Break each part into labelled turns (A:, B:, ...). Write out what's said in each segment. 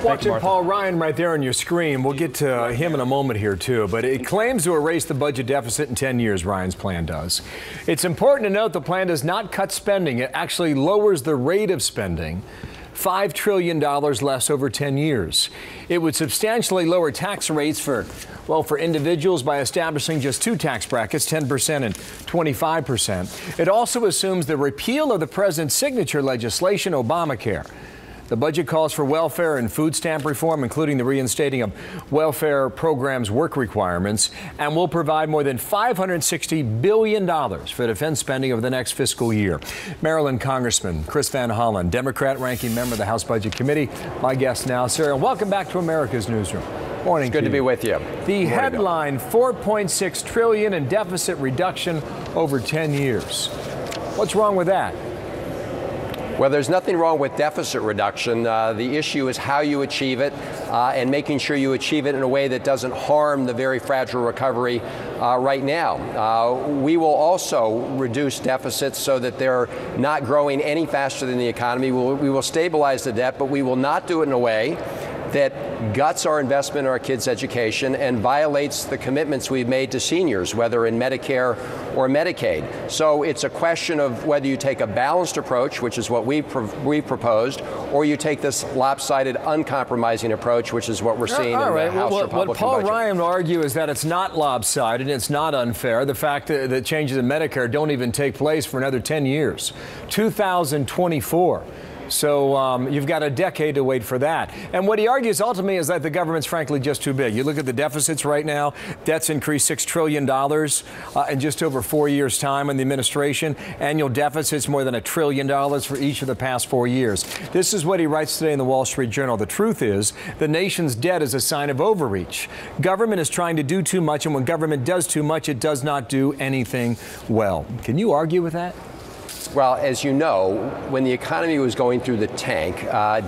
A: Watching Paul Ryan right there on your screen. We'll get to him in a moment here, too. But it claims to erase the budget deficit in 10 years, Ryan's plan does. It's important to note the plan does not cut spending. It actually lowers the rate of spending. $5 trillion less over 10 years. It would substantially lower tax rates for individuals by establishing just two tax brackets, 10% and 25%. It also assumes the repeal of the president's signature legislation, Obamacare. The budget calls for welfare and food stamp reform, including the reinstating of welfare programs' work requirements, and will provide more than $560 billion for defense spending over the next fiscal year. Maryland Congressman Chris Van Hollen, Democrat ranking member of the House Budget Committee, my guest now, sir. And welcome back to America's Newsroom. Morning.
B: It's good to be with you.
A: The headline, $4.6 trillion in deficit reduction over 10 years. What's wrong with that?
B: Well, there's nothing wrong with deficit reduction. The issue is how you achieve it and making sure you achieve it in a way that doesn't harm the very fragile recovery right now. We will also reduce deficits so that they're not growing any faster than the economy. We will stabilize the debt, but we will not do it in a way that guts our investment in our kids' education and violates the commitments we've made to seniors, whether in Medicare or Medicaid. So it's a question of whether you take a balanced approach, which is what we proposed, or you take this lopsided, uncompromising approach, which is what we're seeing in the House Republican budget.
A: What Paul Ryan will argue is that it's not lopsided, it's not unfair. The fact that changes in Medicare don't even take place for another 10 years, 2024. So you've got a decade to wait for that. And what he argues ultimately is that the government's frankly just too big. You look at the deficits right now, debt's increased $6 trillion in just over 4 years' time in the administration. Annual deficits more than $1 trillion for each of the past 4 years. This is what he writes today in the Wall Street Journal. The truth is the nation's debt is a sign of overreach. Government is trying to do too much, and when government does too much, it does not do anything well. Can you argue with that?
B: Well, as you know, when the economy was going through the tank,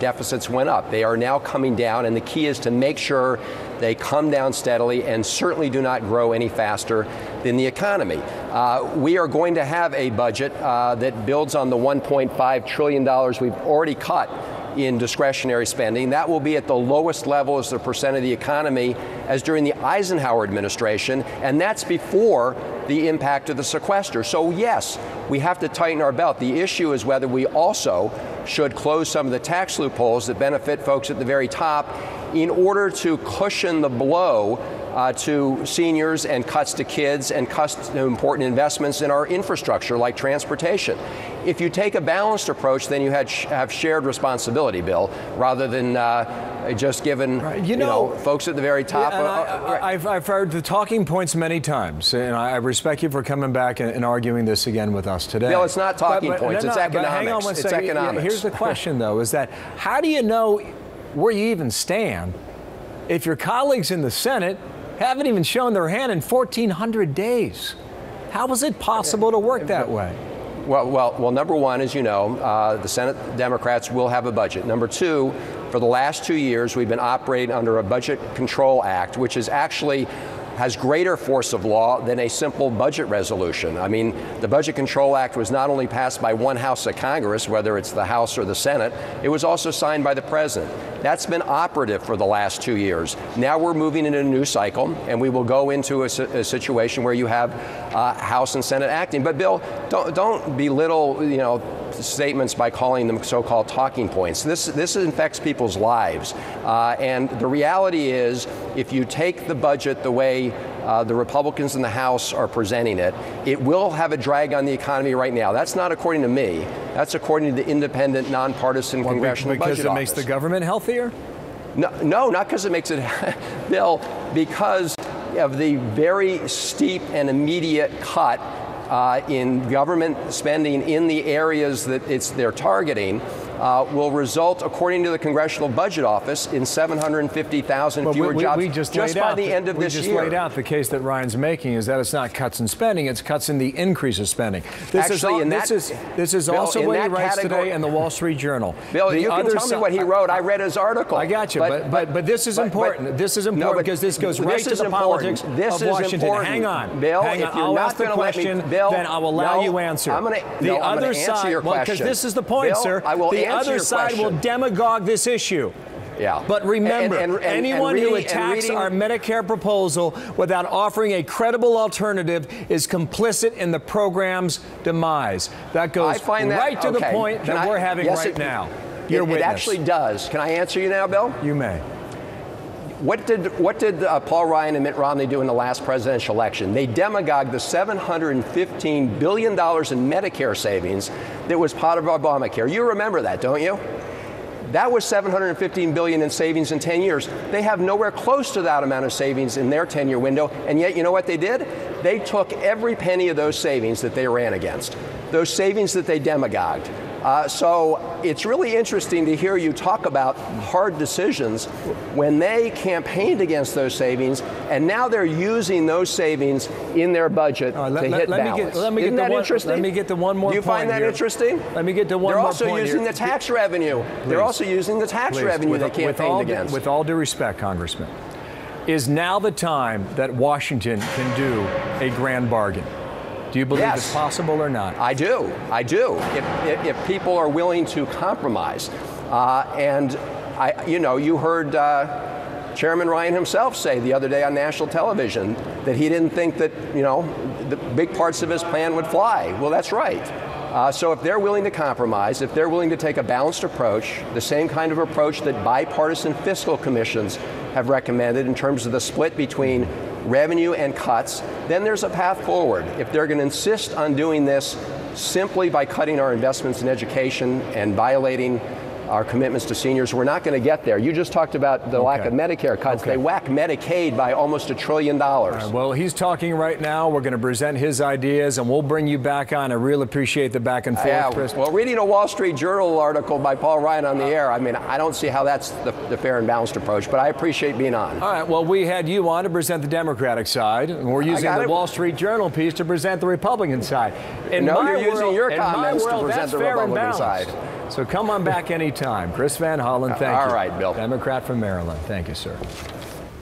B: deficits went up. They are now coming down, and the key is to make sure they come down steadily and certainly do not grow any faster than the economy. We are going to have a budget that builds on the $1.5 trillion we've already cut in discretionary spending. That will be at the lowest level as a percent of the economy as during the Eisenhower administration, and that's before the impact of the sequester. So yes, we have to tighten our belt. The issue is whether we also should close some of the tax loopholes that benefit folks at the very top in order to cushion the blow to seniors and cuts to kids and cuts to important investments in our infrastructure like transportation. If you take a balanced approach, then you have shared responsibility, Bill, rather than just given folks at the very top.
A: I've heard the talking points many times, and I respect you for coming back and arguing this again with us today.
B: Bill, it's not talking points, it's economics.
A: Hang on one
B: it's
A: second.
B: economics.
A: Here's the question, though, is that how do you know where you even stand if your colleagues in the Senate haven't even shown their hand in 1,400 days? How is it possible to work that way?
B: Well, number one, as you know, the Senate Democrats will have a budget. Number two, for the last 2 years, we've been operating under a Budget Control Act, which is actually has greater force of law than a simple budget resolution. I mean, the Budget Control Act was not only passed by one house of Congress, whether it's the House or the Senate, it was also signed by the President. That's been operative for the last 2 years. Now we're moving into a new cycle, and we will go into a situation where you have House and Senate acting. But Bill, don't belittle, statements by calling them so-called talking points. This infects people's lives. And the reality is, if you take the budget the way the Republicans in the House are presenting it, it will have a drag on the economy right now. That's not according to me. That's according to the independent, nonpartisan Congressional Budget Office.
A: Because it makes the government healthier?
B: No, not because it makes it, Bill, because of the very steep and immediate cut in government spending in the areas that they're targeting will result, according to the Congressional Budget Office, in 750,000 fewer jobs just by the end of this year.
A: We just laid out the case that Ryan's making is that it's not cuts in spending, it's cuts in the increase of spending. This is also what he writes today in the Wall Street Journal.
B: Bill, you can tell me what he wrote. I read his article.
A: I got you, but this is important. This is important because this goes right to the politics of Washington. Hang on,
B: Bill.
A: Hang on. I'll ask the question, then I'll allow you answer. The other side, because this is the point, sir. The other side will demagogue this issue.
B: Yeah.
A: But remember, anyone who attacks our Medicare proposal without offering a credible alternative is complicit in the program's demise. That goes right to the point that we're having right now.
B: It actually does. Can I answer you now, Bill?
A: You may.
B: What did Paul Ryan and Mitt Romney do in the last presidential election? They demagogued the $715 billion in Medicare savings that was part of Obamacare. You remember that, don't you? That was $715 billion in savings in 10 years. They have nowhere close to that amount of savings in their 10-year window, and yet you know what they did? They took every penny of those savings that they ran against, those savings that they demagogued. So it's really interesting to hear you talk about hard decisions when they campaigned against those savings, and now they're using those savings in their budget to hit balance. Isn't that interesting?
A: Let me get to one more point.
B: Do you find that interesting?
A: Let me get to one more point.
B: They're also using the tax revenue. They're also using the tax revenue they campaigned against.
A: With all due respect, Congressman, is now the time that Washington can do a grand bargain? Do you believe it's possible or not?
B: I do. I do. If people are willing to compromise, you heard Chairman Ryan himself say the other day on national television that he didn't think that the big parts of his plan would fly. Well, that's right. So if they're willing to compromise, if they're willing to take a balanced approach, the same kind of approach that bipartisan fiscal commissions have recommended in terms of the split between revenue and cuts, then there's a path forward. If they're going to insist on doing this simply by cutting our investments in education and violating our commitments to seniors, we're not going to get there. You just talked about the lack of Medicare cuts. They whack Medicaid by almost $1 trillion.
A: Well, he's talking right now. We're going to present his ideas, and we'll bring you back on. I really appreciate the back and forth, Chris.
B: Well, reading a Wall Street Journal article by Paul Ryan on the air, I mean, I don't see how that's the fair and balanced approach, but I appreciate being on.
A: All right, well, we had you on to present the Democratic side, and we're using the Wall Street Journal piece to present the Republican side.
B: You're using your comments to present the Republican side.
A: So come on back anytime. Chris Van Hollen, thank you.
B: All right, Bill.
A: Democrat from Maryland. Thank you, sir.